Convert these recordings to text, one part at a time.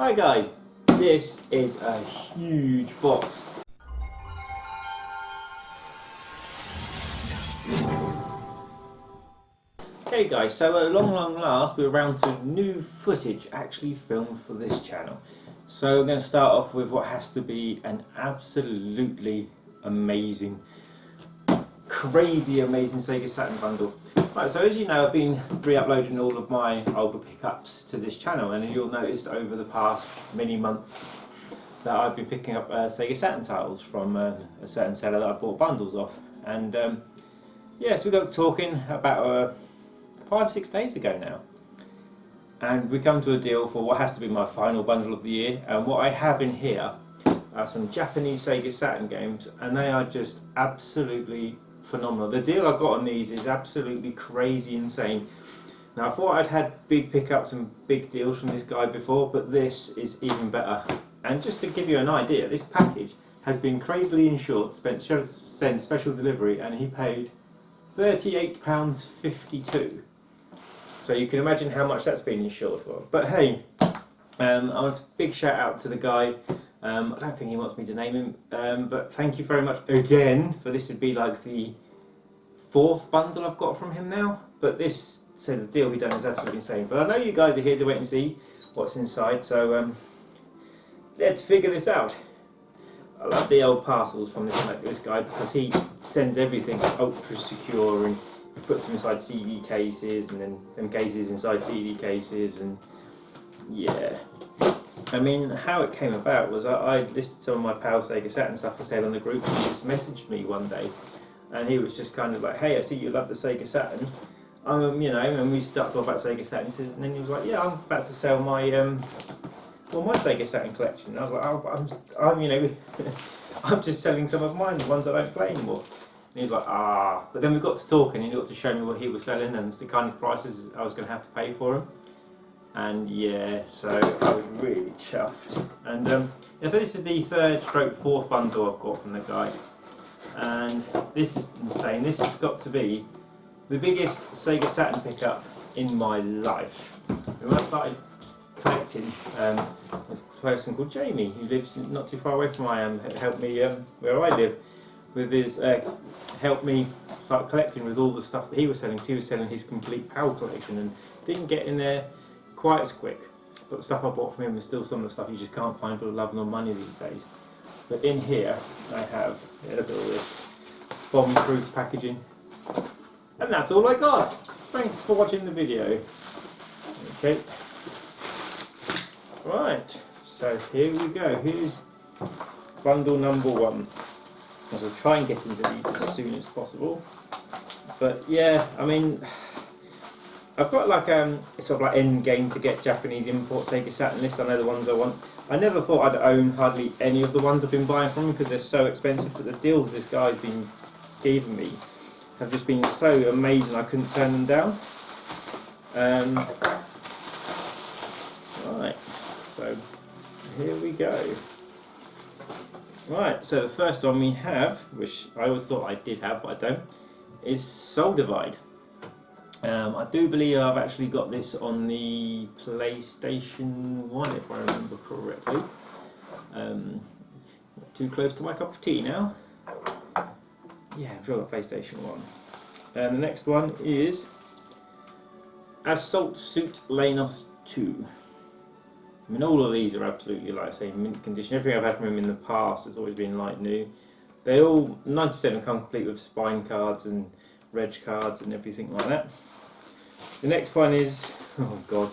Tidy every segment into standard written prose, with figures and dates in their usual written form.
Hi guys, this is a huge box. Okay guys, so at long last we're around to new footage actually filmed for this channel. So we're going to start off with what has to be an absolutely amazing, crazy amazing Sega Saturn bundle. Right, so as you know, I've been re-uploading all of my older pickups to this channel, and you'll notice over the past many months that I've been picking up Sega Saturn titles from a certain seller that I bought bundles off. And yes, we got talking about 5-6 days ago now, and we come to a deal for what has to be my final bundle of the year. And what I have in here are some Japanese Sega Saturn games, and they are just absolutely phenomenal. The deal I got on these is absolutely crazy insane. Now, I thought I'd had big pickups and big deals from this guy before, but this is even better. And just to give you an idea, this package has been crazily insured, sent special delivery, and he paid £38.52. So you can imagine how much that's been insured for. But hey, I was a big shout out to the guy. I don't think he wants me to name him, but thank you very much again, for this would be like the 4th bundle I've got from him now. But this, so the deal we done is absolutely insane. But I know you guys are here to wait and see what's inside, so let's figure this out. I love the old parcels from this guy, because he sends everything ultra secure, and he puts them inside CD cases, and then them cases inside CD cases, and yeah. I mean, how it came about was I listed some of my pal Sega Saturn stuff for sale on the group, and he just messaged me one day, and he was just kind of like, "Hey, I see you love the Sega Saturn, you know," and we started talking about Sega Saturn. And then he was like, "Yeah, I'm about to sell my my Sega Saturn collection." And I was like, "Oh, I'm you know, I'm just selling some of mine, the ones I don't play anymore." And he was like, "Ah," but then we got to talking, and he got to show me what he was selling and the kind of prices I was going to have to pay for them. And yeah, so I was really chuffed. And yeah, so this is the 3rd/4th bundle I've got from the guy, and this is insane. This has got to be the biggest Sega Saturn pickup in my life. When I started collecting, a person called Jamie, who lives not too far away from where I am, helped me where I live with his helped me start collecting with all the stuff that he was selling. He was selling his complete PAL collection, and didn't get in there quite as quick, but the stuff I bought from him is still some of the stuff you just can't find for the love nor money these days. But in here I have, look at all this bomb-proof packaging, and that's all I got. Thanks for watching the video. Okay, right, so here we go. Here's bundle number 1. So I'll try and get into these as soon as possible. But yeah, I mean, I've got like sort of like end game to get Japanese import Sega Saturn list. I know the ones I want. I never thought I'd own hardly any of the ones I've been buying from him, because they're so expensive, but the deals this guy's been giving me have just been so amazing I couldn't turn them down. Right, so here we go. Right, so the first one we have, which I always thought I did have but I don't, is Soul Divide. I do believe I've actually got this on the PlayStation 1, if I remember correctly. Not too close to my cup of tea now. Yeah, I'm sure I've got PlayStation 1. And the next one is Assault Suit Lanos 2. I mean, all of these are absolutely, like I say, mint condition. Everything I've had from him in the past has always been like new. They all, 90% of them come complete with spine cards and reg cards and everything like that. The next one is, oh god,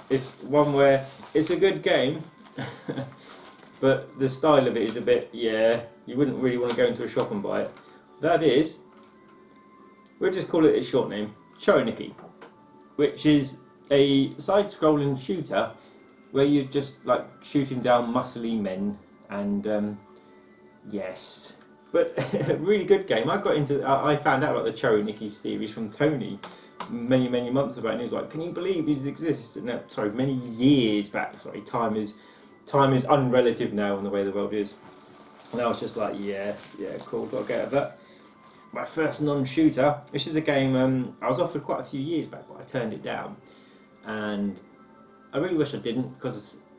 it's one where it's a good game, but the style of it is a bit, yeah, you wouldn't really want to go into a shop and buy it. That is, we'll just call it its short name, Choroniki, which is a side-scrolling shooter where you're just like shooting down muscly men, and yes, but a really good game. I found out about the Choroniki series from Tony many months ago, and he was like, "Can you believe these exist?" And sorry, many years back. Sorry, time is unrelative now in the way the world is. And I was just like, yeah, cool, got to get at that. My first non-shooter, which is a game I was offered quite a few years back, but I turned it down, and I really wish I didn't, because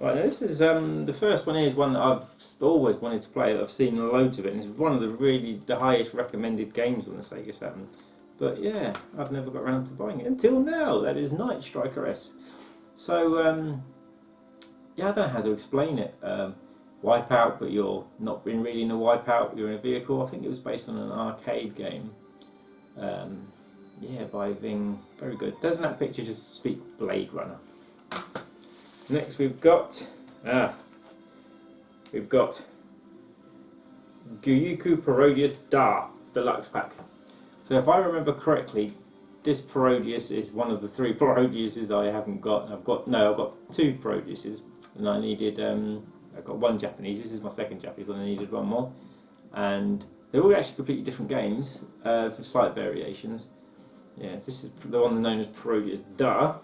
Right, now this is the first one. Is one that I've always wanted to play. I've seen loads of it, and it's one of the highest recommended games on the Sega Saturn. But yeah, I've never got around to buying it until now. That is Night Striker S. So yeah, I don't know how to explain it. Wipeout, but you're not really in a wipeout. You're in a vehicle. I think it was based on an arcade game. Yeah, by Ving. Very good. Doesn't that picture just speak Blade Runner? Next we've got Gyuku Parodius Da Deluxe Pack. So if I remember correctly, this Parodius is one of the 3 Parodiuses I haven't got. I've got 2 Parodiuses, and I needed I've got 1 Japanese. This is my 2nd Japanese one. I needed 1 more, and they're all actually completely different games for slight variations. Yeah, this is the one known as Parodius Da.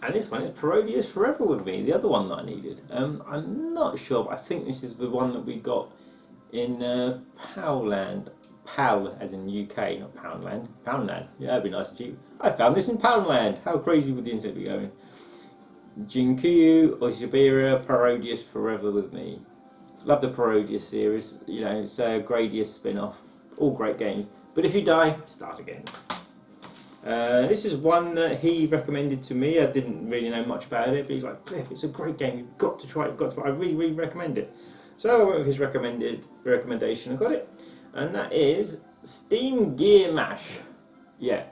And this one is Parodius Forever with Me, the other one that I needed. I'm not sure, but I think this is the one that we got in Poundland. PAL as in UK, not Poundland. Poundland, yeah, that'd be nice and cheap. I found this in Poundland. How crazy would the internet be going? Jinkyu Oshibira Parodius Forever with Me. Love the Parodius series. You know, it's a Gradius spin-off. All great games. But if you die, start again. This is one that he recommended to me. I didn't really know much about it, but he's like, Cliff, it's a great game. You've got to try it. You've got to try it. I really, really recommend it. So I went with his recommendation and got it. And that is Steam Gear Mash. Yeah.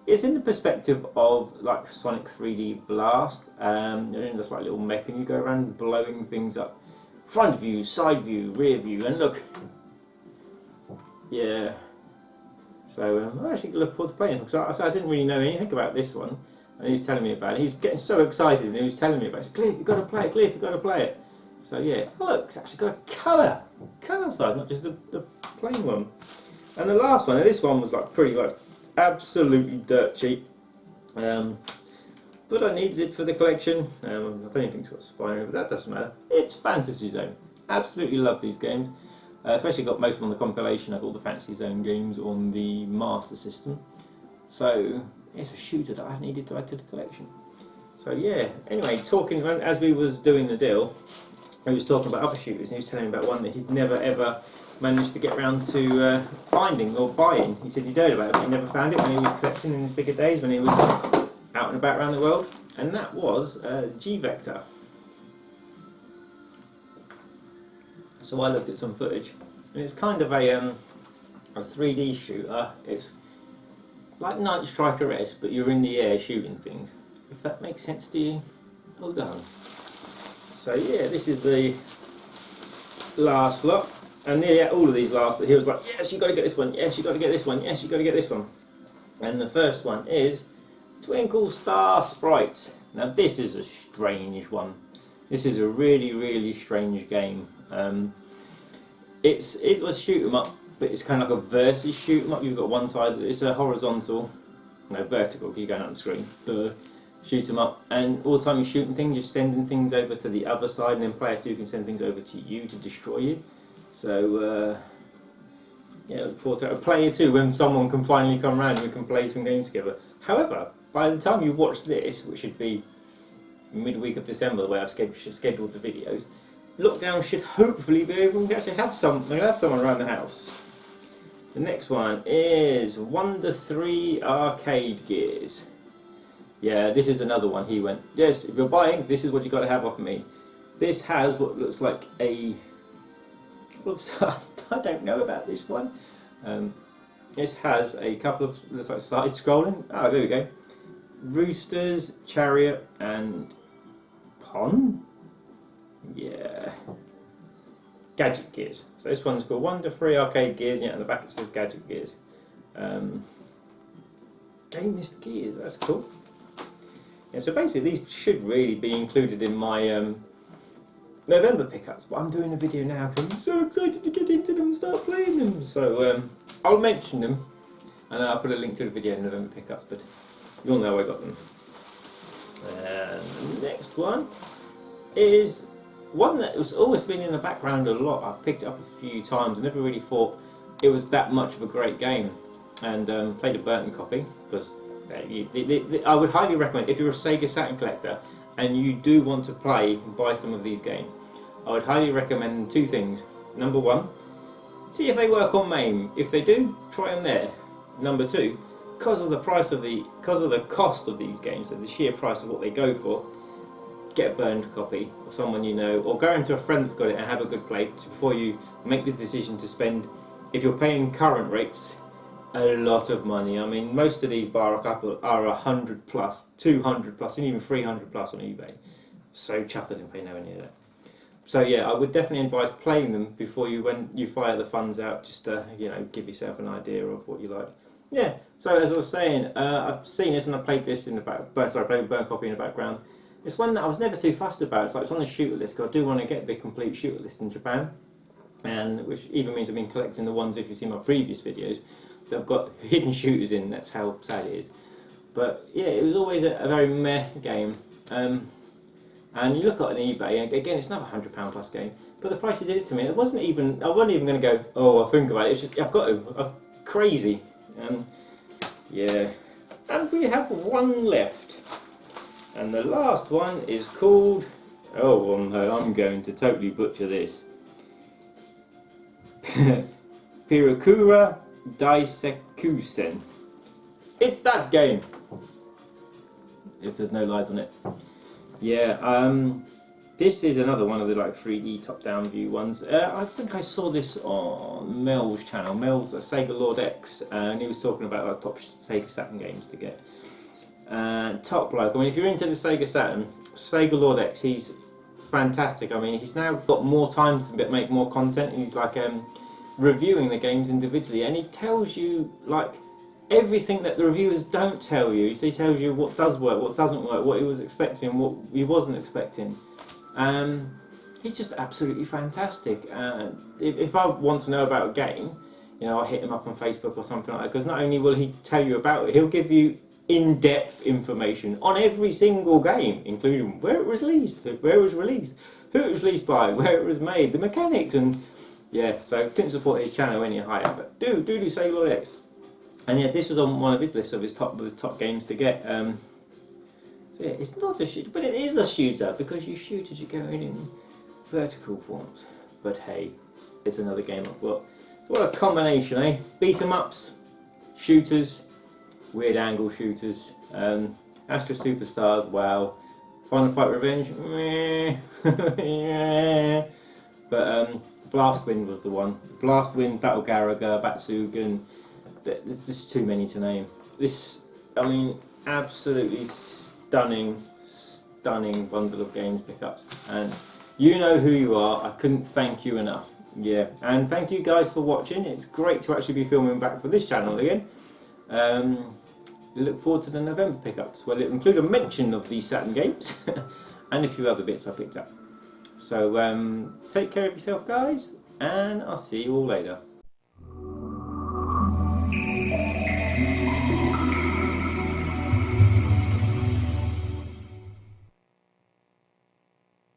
It's in the perspective of like Sonic 3D Blast. You're in this like little mech and you go around blowing things up. Front view, side view, rear view, and look. Yeah. So I actually look forward to playing it, because I didn't really know anything about this one, and he was telling me about it. He's getting so excited when he was telling me about it. He said, Cliff, you've got to play it, Cliff, you've got to play it. So yeah, look, it's actually got a colour side, not just the plain one. And the last one, and this one was like pretty much absolutely dirt cheap, but I needed it for the collection. I don't even think it's got spine, but that doesn't matter. It's Fantasy Zone. Absolutely love these games. Especially got most of them on the compilation of all the Fantasy Zone games on the Master System. So it's a shooter that I needed to add to the collection. So yeah, anyway, talking as we was doing the deal, he was talking about other shooters, and he was telling me about one that he's never ever managed to get around to finding or buying. He said he'd heard about it, but he never found it when he was collecting in his bigger days, when he was out and about around the world, and that was G-Vector. So I looked at some footage, and it's kind of a 3D shooter. It's like Night Striker S, but you're in the air shooting things. If that makes sense to you, well done. So yeah, this is the last lot, and nearly all of these last. He was like, yes, you got to get this one. Yes, you got to get this one. Yes, you got to get this one. And the first one is Twinkle Star Sprites. Now this is a strange one. This is a really, really strange game. It was shoot 'em up, but it's kind of like a versus shoot 'em up. You've got one side, it's a horizontal, no, vertical, because you're going up the screen. Shoot 'em up, and all the time you're shooting things, you're sending things over to the other side, and then player 2 can send things over to you to destroy you. So yeah, look forward to it. Player 2, when someone can finally come around and we can play some games together. However, by the time you watch this, which should be midweek of December, the way I've scheduled the videos, lockdown should hopefully be able to actually have someone around the house. The next one is Wonder 3 Arcade Gears. Yeah, this is another one. He went, yes, if you're buying, this is what you've got to have off me. This has what looks like a... Oops, I don't know about this one. This has a couple of, looks like side scrolling. Oh, there we go. Roosters, Chariot, and Pond? Yeah. Gadget Gears. So this one's called Wonder 3 Arcade Gears, and on the back it says Gadget Gears. Gamist Gears, that's cool. Yeah, so basically these should really be included in my November pickups, but I'm doing a video now because I'm so excited to get into them and start playing them. So I'll mention them, and I'll put a link to the video in November pickups, but you'll know I got them. And the next one is one that was always been in the background a lot. I've picked it up a few times and never really thought it was that much of a great game, and played a Burton copy because I would highly recommend, if you're a Sega Saturn collector and you do want to play and buy some of these games, I would highly recommend two things. Number one, see if they work on MAME. If they do, try them there. Number two, because of the cost of these games, and the sheer price of what they go for, get a burned copy of someone you know, or go into a friend that's got it and have a good play before you make the decision to spend, if you're paying current rates, a lot of money. I mean, most of these bar a couple are 100 plus, 200 plus, and even 300 plus on eBay. So chuffed I didn't pay nowhere near that. So yeah, I would definitely advise playing them before when you fire the funds out, just to give yourself an idea of what you like. Yeah. So as I was saying, I've seen this and I played this in the back. Sorry, I played a burnt copy in the background. It's one that I was never too fussed about. It's like, it's on the shooter list because I do want to get the complete shooter list in Japan, and which even means I've been collecting the ones, if you see my previous videos, that have got hidden shooters in. That's how sad it is. But yeah, it was always a very meh game. And you look at an eBay, and again, it's another £100 plus game. But the price he did it to me, I wasn't even going to go, oh, I'll think about it. It's just, I've got to. I'm crazy. Yeah. And we have one left. And the last one is called, oh no, I'm going to totally butcher this. Pirukura Daisekusen. It's that game. If there's no light on it. Yeah, this is another one of the 3D top-down view ones. I think I saw this on Mel's channel. Mel's a Sega Lord X, and he was talking about top Sega Saturn games to get. Top bloke. I mean, if you're into the Sega Saturn, Sega Lord X, he's fantastic. I mean, he's now got more time to make more content, and he's reviewing the games individually, and he tells you everything that the reviewers don't tell you. He tells you what does work, what doesn't work, what he was expecting, what he wasn't expecting. He's just absolutely fantastic. If I want to know about a game, I'll hit him up on Facebook or something like that, because not only will he tell you about it, he'll give you in-depth information on every single game, including where it was released, who it was released by, where it was made, the mechanics, and yeah, so couldn't support his channel any higher, but do Sega Lord X. And yeah, this was on one of his lists of his top games to get. So yeah, it's not a shooter, but it is a shooter, because you shoot as you go in vertical forms. But hey, it's another game I've got. What a combination, eh? Beat 'em ups, shooters, weird angle shooters, Astra Superstars, wow. Final Fight Revenge, meh. But Blastwind was the one. Blastwind, Battle Garaga, Batsugan. There's just too many to name. This, I mean, absolutely stunning bundle of games pickups. And you know who you are. I couldn't thank you enough. Yeah, and thank you guys for watching. It's great to actually be filming back for this channel again. Look forward to the November pickups, where it'll include a mention of these Saturn games and a few other bits I picked up. So take care of yourself, guys, and I'll see you all later.